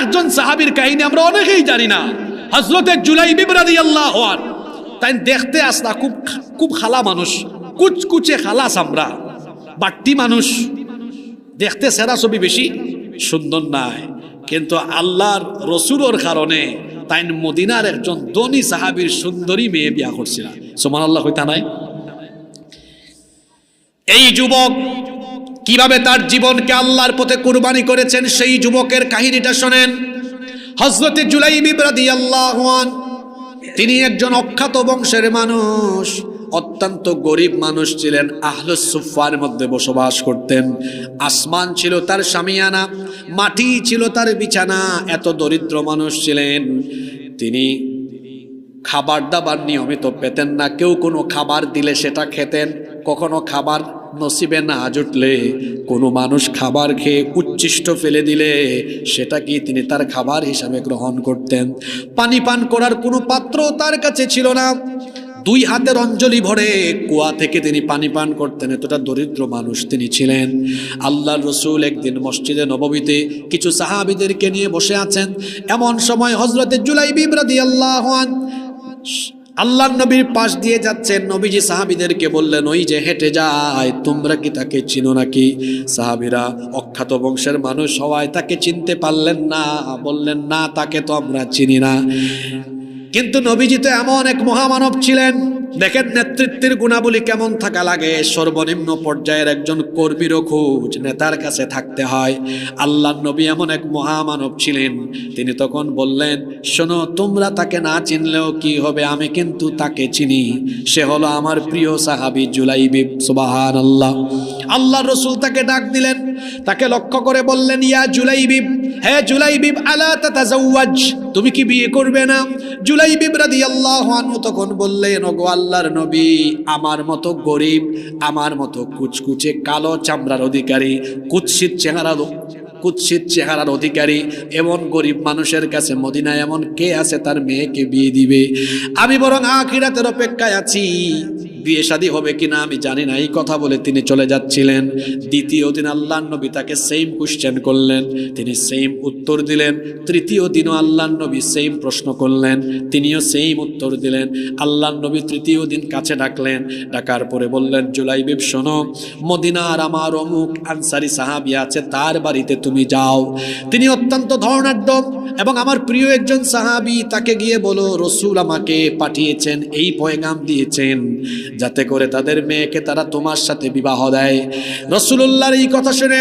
চারজন সাহাবীর কাহিনী আমরা অনেকেই জানি না। হযরতে জুলাইবিব রাদিয়াল্লাহু আনহু তাই দেখতে আসলা খুব খালা মানুষ, কুচকুচে খালা চামড়া, বাট্টি মানুষ, দেখতে সেরা ছবি বেশি সুন্দর নাই, কিন্তু আল্লাহর রসুলের কারণে তাই মদিনার একজন ধনী সাহাবীর সুন্দরী মেয়ে বিয়া করছিল। সুবহানাল্লাহ কইতা নাই? এই যুবক কিভাবে তার জীবনকে আল্লাহর পথে কুরবানি করেছেন সেই যুবকের কাহিনীটা শোনেন। হযরতে জুলাইবিব রাদিয়াল্লাহু আনহু তিনি একজন অখ্যাত বংশের মানুষ, অত্যন্ত গরিব মানুষ ছিলেন, আহলুস সুফফার মধ্যে বসবাস করতেন। আসমান ছিল তার শামিয়ানা, মাটি ছিল তার বিছানা, এত দরিদ্র মানুষ ছিলেন। তিনি খাবার দাবার নিয়মিত পেতেন না, কেউ কোনো খাবার দিলে সেটা খেতেন, কখনো খাবার নসিবে না জুটলে কোনো মানুষ খাবার খেয়ে উচ্ছিষ্ট ফেলে দিলে সেটা কি তিনি তার খাবার হিসাবে গ্রহণ করতেন। পানি পান করার কোনো পাত্র তার কাছে ছিল না, 2 হাতের অঞ্জলি ভরে কুয়া থেকে তিনি পানি পান করতেন, এতটা দরিদ্র মানুষ তিনি ছিলেন। আল্লাহর রসুল একদিন মসজিদে নববীতে কিছু সাহাবীদেরকে নিয়ে বসে আছেন, এমন সময় হযরতে জুলাইবিব রাদিয়াল্লাহু আনহু আল্লাহর নবীর পাশ দিয়ে যাচ্ছেন। নবীজি সাহাবীদেরকে বললেন, ওই যে হেঁটে যায়, তোমরা কি তাকে চিনো নাকি? সাহাবীরা অখ্যাত বংশের মানুষ হওয়ায় তাকে চিনতে পারলেন না, বললেন না, তাকে তো আমরা চিনি না। কিন্তু নবীজি তো এমন এক মহামানব ছিলেন, দেখেন নেতৃত্বের গুণাবলী কেমন থাকা লাগে। সর্বনিম্ন পর্যায়ের একজন কর্মীরও খোঁজ নেতার কাছে থাকতে হয়। আল্লাহর নবী এমন এক মহামানব ছিলেন, তিনি তখন বললেন, শোনো, তোমরা তাকে না চিনলেও কি হবে, আমি কিন্তু তাকে চিনি, সে হলো আমার প্রিয় সাহাবী জুলাইবিব। সুবহানাল্লাহ। আল্লাহর রাসূল তাকে ডাক দিলেন, তাকে লক্ষ্য করে বললেন, ইয়া জুলাইবিব, হে জুলাইবিব, আলা তাতাজাওয়াজ, তুমি কি বিয়ে করবে না? জুলাইবিব রাদিয়াল্লাহু আনহু তখন বললেন, ওগো আল্লাহর নবী, আমার মতো গরিব, আমার মতো কুচকুচে কালো চামড়ার অধিকারী, কুৎসিত চেহারার অধিকারী এমন গরিব মানুষের কাছে মদিনায় এমন কে আছে তার মেয়েকে বিয়ে দিবে? আমি বরং আখিরাতের অপেক্ষায় আছি, বিয়ে শাদী হবে কিনা আমি জানি না। এই কথা বলে তিনি চলে যাচ্ছিলেন। দ্বিতীয় দিন আল্লাহর নবী তাকে সেম কোশ্চেন করলেন, তিনি সেম উত্তর দিলেন। তৃতীয় দিনও আল্লাহর নবী সেম প্রশ্ন করলেন, তিনিও সেম উত্তর দিলেন। আল্লাহর নবী তৃতীয় দিন কাছে ডাকলেন, ডাকার পরে বললেন, জুলাইবিব শোনো, মদিনার আমার অমুক আনসারী সাহাবী আছে, তার বাড়িতে তুমি যাও, তিনি অত্যন্ত ধনাঢ্য এবং আমার প্রিয় একজন সাহাবী, তাকে গিয়ে বলো রাসূল আমাকে পাঠিয়েছেন, এই পয়গাম দিয়েছেন যাতে করে তাদের মেয়েকে তারা তোমার সাথে বিবাহ দেয়। রাসূলুল্লাহর এই কথা শুনে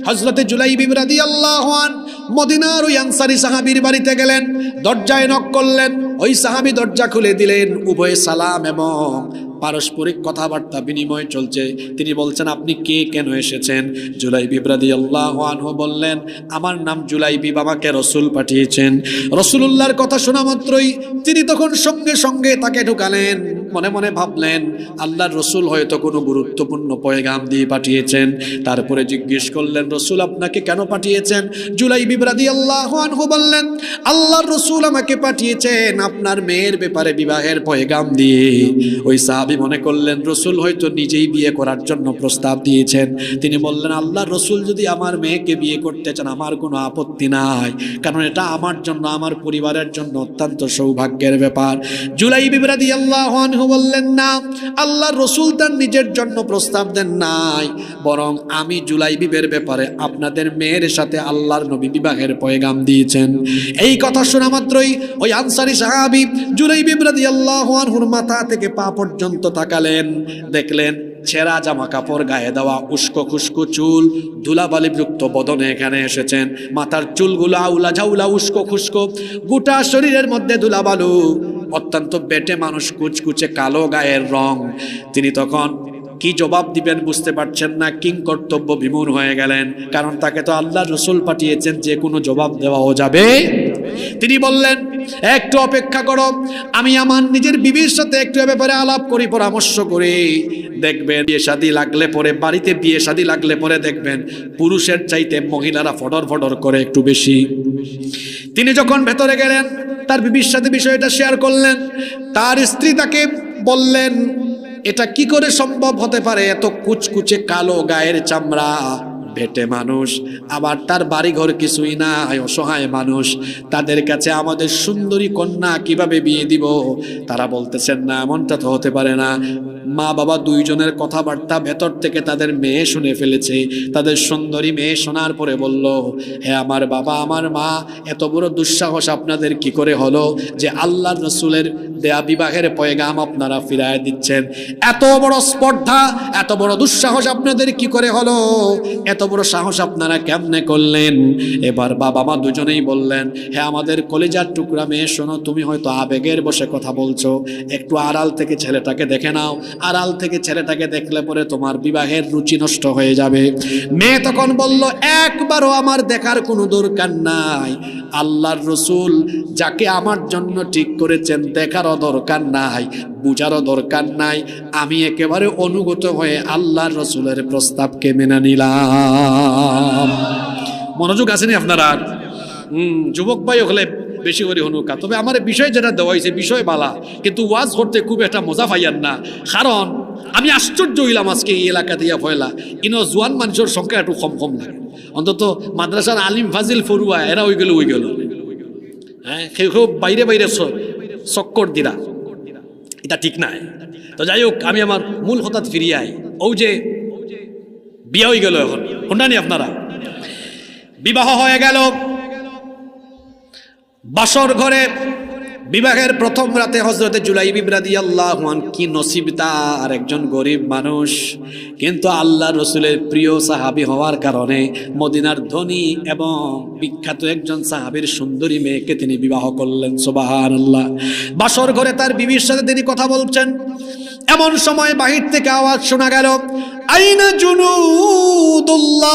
হযরতে জুলাইবিব রাদিয়াল্লাহু আনহু মদিনার ওই আনসারী সাহাবীর বাড়িতে গেলেন, দরজায় নক করলেন, ওই সাহাবী দরজা খুলে দিলেন। উভয়ে সালাম এবং পারস্পরিক কথাবার্তা বিনিময় চলছে। তিনি বলছেন, আপনি কে, কেন এসেছেন? জুলাইবিব রাদিয়াল্লাহু আনহু বললেন, আমার নাম জুলাইবিব, আমাকে রাসূল পাঠিয়েছেন। রাসূলুল্লাহর কথা শোনা মাত্রই তিনি তখন সঙ্গে সঙ্গে তাকে ঢুকালেন। মনে মনে ভাবলেন, আল্লাহর রাসূল হয়তো কোনো গুরুত্বপূর্ণ পয়গাম দিয়ে পাঠিয়েছেন। তারপরে জিজ্ঞেস করলেন, রাসূল আপনাকে কেন পাঠিয়েছেন? জুলাইবিব রাদিয়াল্লাহু আনহু বললেন, আল্লাহর রাসূল আমাকে পাঠিয়েছেন আপনার মেয়ের ব্যাপারে বিবাহের পয়গাম দিয়ে। ওই সাহাবী মনে করলেন রাসূল হয়তো নিজেই বিয়ে করার জন্য প্রস্তাব দিয়েছেন। তিনি বললেন, আল্লাহর রাসূল যদি আমার মেয়েকে বিয়ে করতে চান আমার কোনো আপত্তি নাই, কারণ এটা আমার জন্য, আমার পরিবারের জন্য অত্যন্ত সৌভাগ্যের ব্যাপার। জুলাইবিব রাদিয়াল্লাহু আনহু বললেন, না, আল্লাহর রাসূল তার নিজের জন্য প্রস্তাব দেন নাই, বরং আমি জুলাইবিবের ব্যাপারে আপনাদের মেয়ের সাথে আল্লাহর নবী বিবাহের পয়গাম দিয়েছেন। এই কথা শোনা মাত্রই ওই আনসারী সাহাবী জুলাইবিব রাদিয়াল্লাহু আনহুর মাথা থেকে পা পর্যন্ত তাকালেন, দেখলেন ছেঁড়া জামা কাপড় গায়ে দেওয়া, উস্কো খুস্কো চুল, ধুলাবালিযুক্ত বদনে এখানে এসেছেন। মাথার চুলগুলো আউলা ঝাউলা, উস্কো খুস্কো, গোটা শরীরের মধ্যে ধুলাবালু, অত্যন্ত বেটে মানুষ, কুচকুচে কালো গায়ের রং। তিনি তখন কি জবাব দিবেন বুঝতে পারছেন না, কিং কর্তব্য বিমূঢ় হয়ে গেলেন, কারণ তাকে তো আল্লাহর রাসূল পাঠিয়েছেন, যে কোনো জবাব দেওয়াও যাবে। তিনি বললেন, একটু অপেক্ষা করো, আমি আমার নিজের বিবির সাথে একটু ব্যাপারে আলাপ করি, পরামর্শ করি, দেখবেন বিয়ে শাদী লাগলে পরে, বাড়িতে বিয়ে শাদী লাগলে পরে দেখবেন পুরুষের চাইতে মহিলারা ফডর ফডর করে একটু বেশি। তিনি যখন ভেতরে গেলেন, তার বিবির সাথে বিষয়টা শেয়ার করলেন। তার স্ত্রী তাকে বললেন, এটা কি করে সম্ভব হতে পারে, এত কুচকুচে কালো গায়ের চামড়া, ভেটে মানুষ, আবার তার বাড়িঘর কিছুই নাই, অসহায় মানুষ, তাদের কাছে আমাদের সুন্দরী কন্যা কিভাবে বিয়ে দিব? তারা বলতেছেন না, এমনটা তো হতে পারে না। মা বাবা দুইজনের কথাবার্তা ভেতর থেকে তাদের মেয়ে শুনে ফেলেছে। তাদের সুন্দরী মেয়ে শোনার পরে বলল, হে আমার বাবা, আমার মা, এত বড় দুঃসাহস আপনাদের কি করে হলো যে আল্লাহর রসুলের দেয়া বিবাহের পয়গাম আপনারা ফিরায় দিচ্ছেন? এত বড় স্পর্ধা, এত বড় দুঃসাহস আপনাদের কি করে হলো? এত বড় সাহস আপনারা কেমনে করলেন? এবার বাবা মা দুজনেই বললেন, হে আমাদের কলিজার টুকরা মেয়ে, শোনো, তুমি হয়তো আবেগের বসে কথা বলছো, একটু আড়াল থেকে ছেলেটাকে দেখে নাও। আড়াল থেকে ছেলেটাকে দেখলে পরে তোমার বিবাহের রুচি নষ্ট হয়ে যাবে। মেয়ে তখন বলল, একবারও আমার দেখার কোনো দরকার নাই। আল্লাহর রসুল যাকে আমার জন্য ঠিক করেছেন, দেখারও দরকার নাই, বুঝারও দরকার নাই। আমি একেবারে অনুগত হয়ে আল্লাহর রসুলের প্রস্তাবকে মেনে নিলাম। মনোযোগ আসেনি আপনারা? যুবক ভাই হলে বেশি করে হনুকা। তবে আমার বিষয় যেটা দেওয়া হয়েছে, বিষয় বালা, কিন্তু ওয়াজ করতে খুব একটা মজা পাইয়ান না। কারণ আমি আশ্চর্য হইলাম আজকে এই এলাকা দিয়া ফয়লা জোয়ান মানুষের সংখ্যা একটু কম কম লাগে। অন্তত মাদ্রাসার আলিম ফাজিল ফরুয়া এরা ওই গেল। হ্যাঁ, কেউ বাইরে বাইরে চক্কর দিরা, এটা ঠিক নাই। তো যাই হোক, আমি আমার মূল হঠাৎ ফিরিয়ে আই। ও যে বিয়ে হয়ে গেল, এখন শুনানি আপনারা, বিবাহ হয়ে গেল। বাসর ঘরে বিবাহের প্রথম রাতে হযরতে জুলাইবিব রাদিয়াল্লাহু আনহু, কি নসিব তার, একজন গরিব মানুষ, কিন্তু আল্লাহ রসুলের প্রিয় সাহাবী হওয়ার কারণে মদিনার ধনী এবং বিখ্যাত একজন সাহাবীর সুন্দরী মেয়েকে তিনি বিবাহ করলেন। সুবহানাল্লাহ। বাসর ঘরে তার বিবির সাথে তিনি কথা বলছেন, এমন সময় বাহির থেকে আওয়াজ শোনা গেল, আইনা জুনুদুল্লাহ,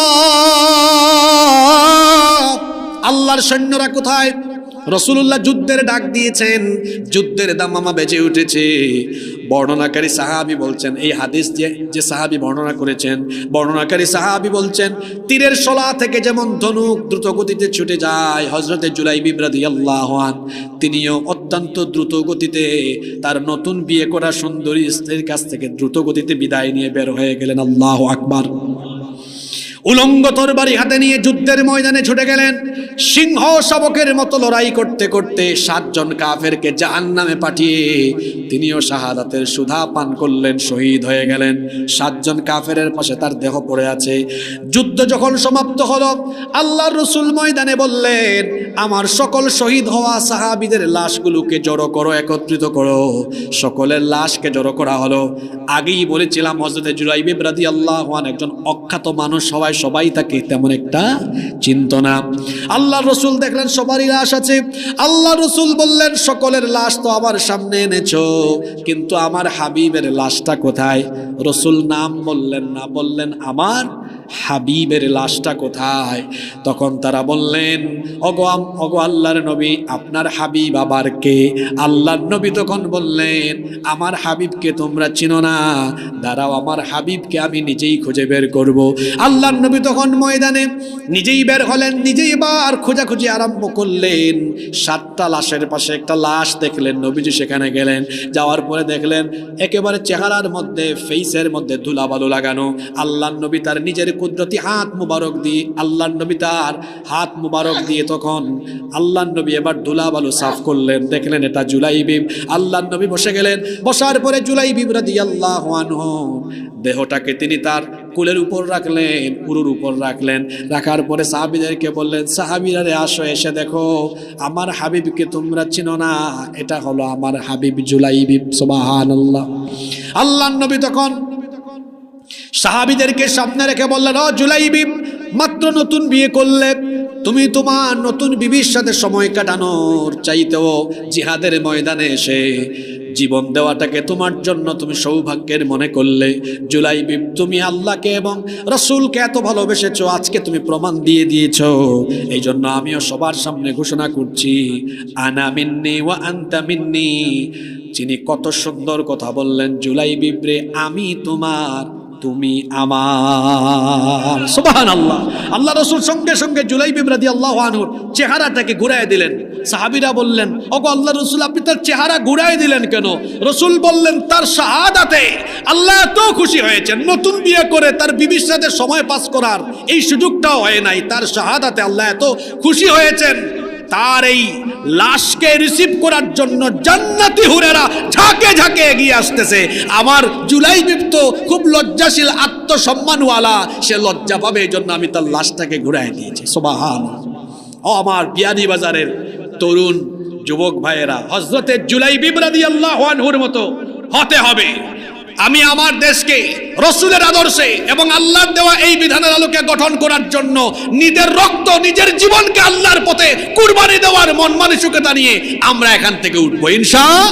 আল্লাহর সৈন্যরা কোথায়? রাসূলুল্লাহ যুদ্ধের ডাক দিয়েছেন, যুদ্ধের দামামা বেজে উঠেছে। বর্ণনাকারী সাহাবী বলছেন, এই হাদিস যে সাহাবী বর্ণনা করেছেন, বর্ণনাকারী সাহাবী বলছেন, তীরের শলা থেকে যেমন ধনুক দ্রুত গতিতে ছুটে যায়, হযরতে জুলাইবিব রাদিয়াল্লাহু আনহু তিনিও অত্যন্ত দ্রুত গতিতে তার নতুন বিয়ে করা সুন্দরী স্ত্রীর কাছ থেকে দ্রুত গতিতে বিদায় নিয়ে বের হয়ে গেলেন। আল্লাহু আকবার। উলঙ্গ তরবারি হাতে নিয়ে যুদ্ধের ময়দানে ছুটে গেলেন। সিংহ শাবকের মতো লড়াই করতে করতে 7 জন কাফেরকে জাহান্নামে পাঠিয়ে তিনিও শাহাদাতের সুধা পান করলেন, শহীদ হয়ে গেলেন। 7 জন কাফেরের পাশে তার দেহ পড়ে আছে। যুদ্ধ যখন সমাপ্ত হলো, আল্লাহর রাসূল ময়দানে বললেন, আমার সকল শহীদ হওয়া সাহাবীদের লাশগুলোকে জড়ো করো, একত্রিত করো। সকলের লাশকে জড়ো করা হলো। আগেই বলেছিলাম, হযরতে জুলাইবিব রাদিয়াল্লাহু আনহু একজন অখ্যাত মানুষ হওয়ায় সবাই তাকে তেমন একটা চিনত না। আল্লাহর রাসূল দেখলেন সবারই লাশ আছে। আল্লাহর রাসূল বললেন, সকলের লাশ তো আমার সামনে এনেছো, কিন্তু আমার হাবিবের লাশটা কোথায়? রাসূল নাম বললেন না, বললেন আমার হাবিবের লাশটা কোথায়? তখন তারা বললেন, ওগো আল্লাহর নবী, আপনার হাবিব আবার কে? আল্লাহর নবী তখন বললেন, আমার হাবিবকে তোমরা চিনো না, দাঁড়াও, আমার হাবিবকে আমি নিজেই খুঁজে বের করব। আল্লাহর নবী তখন ময়দানে নিজেই বের হলেন, নিজেই বার খোঁজাখুঁজি আরম্ভ করলেন। 7টা লাশের পাশে একটা লাশ দেখলেন, নবীজি সেখানে গেলেন। যাওয়ার পরে দেখলেন একেবারে চেহারার মধ্যে, ফেইসের মধ্যে ধুলাবালু লাগানো। আল্লাহর নবী তার নিজের কুদরতি হাত মুবারক দিয়ে, আল্লাহর নবী তার হাত মুবারক দিয়ে তখন আল্লাহর নবী এবার ধুলাবালু সাফ করলেন। দেখলেন এটা জুলাইবিব। আল্লাহর নবী বসে গেলেন। বসার পরে জুলাইবিব রাদিয়াল্লাহু আনহু দেহটাকে তিনি তার কুলের উপর রাখলেন, উরুর উপর রাখলেন। রাখার পরে সাহাবীদেরকে বললেন, সাহাবীরা রে আসো, এসে দেখো আমার হাবিবকে তোমরা চিনো না, এটা হলো আমার হাবিব জুলাইবিব। সুবহানাল্লাহ। আল্লাহর নবী তখন সাহাবীদেরকে সামনে রেখে বললেন, ও জুলাইবিব, মাত্র নতুন বিয়ে করলে, তুমি তোমার নতুন বিবির সাথে সময় কাটানোর চাইতেও জিহাদের ময়দানে এসে জীবন দেওয়াটাকে তোমার জন্য তুমি সৌভাগ্যের মনে করলে। জুলাইবিব, তুমি আল্লাহকে এবং রাসূলকে এত ভালোবেসেছো, আজকে তুমি প্রমাণ দিয়ে দিয়েছো। এই জন্য আমিও সবার সামনে ঘোষণা করছি, আনা মিন্নি ওয়া আনতা মিন্নি। যিনি কত সুন্দর কথা বললেন, জুলাইবিব রে, আমি তোমার, তুমি আমার। সুবহানাল্লাহ। আল্লাহ রাসূল সঙ্গে সঙ্গে জুলাইবিব রাদিয়াল্লাহু আনহুর চেহারাটাকে ঘুরায় দিলেন। সাহাবীরা বললেন, ওগো আল্লাহর রাসূল, আপনি তার চেহারা ঘুরায় দিলেন কেন? রাসূল বললেন, তার শাহাদাতে আল্লাহ এত খুশি হয়েছেন, নতুন বিয়ে করে তার বিবির সাথে সময় পাস করার এই সুযোগটাও হয় নাই, তার শাহাদাতে আল্লাহ এত খুশি হয়েছেন, তার এই লাশকে রিসিভ করার জন্য জান্নাতি হুরেরা ঝাঁকে ঝাঁকে এগিয়ে আসতেছে। আমার জুলাইবিব তো খুব লজ্জাশীল, আত্মসম্মানওয়ালা, সে লজ্জা পাবে, এই জন্য আমি তার লাশটাকে ঘুরাই দিয়েছি। সুবহানাল্লাহ। ও আমার বিয়ানীবাজারের তরুণ যুবক ভাইয়েরা, হযরতে জুলাইবিব রাদিয়াল্লাহু আনহুর মতো হতে হবে। আমি আমার দেশকে রাসূলের আদর্শে এবং আল্লাহর দেওয়া এই বিধানের আলোকে গঠন করার জন্য নিজের রক্ত, নিজের জীবনকে আল্লাহর পথে কুরবানি দেওয়ার মন মানসিকতা নিয়ে আমরা এখান থেকে উঠবো ইনশাআল্লাহ।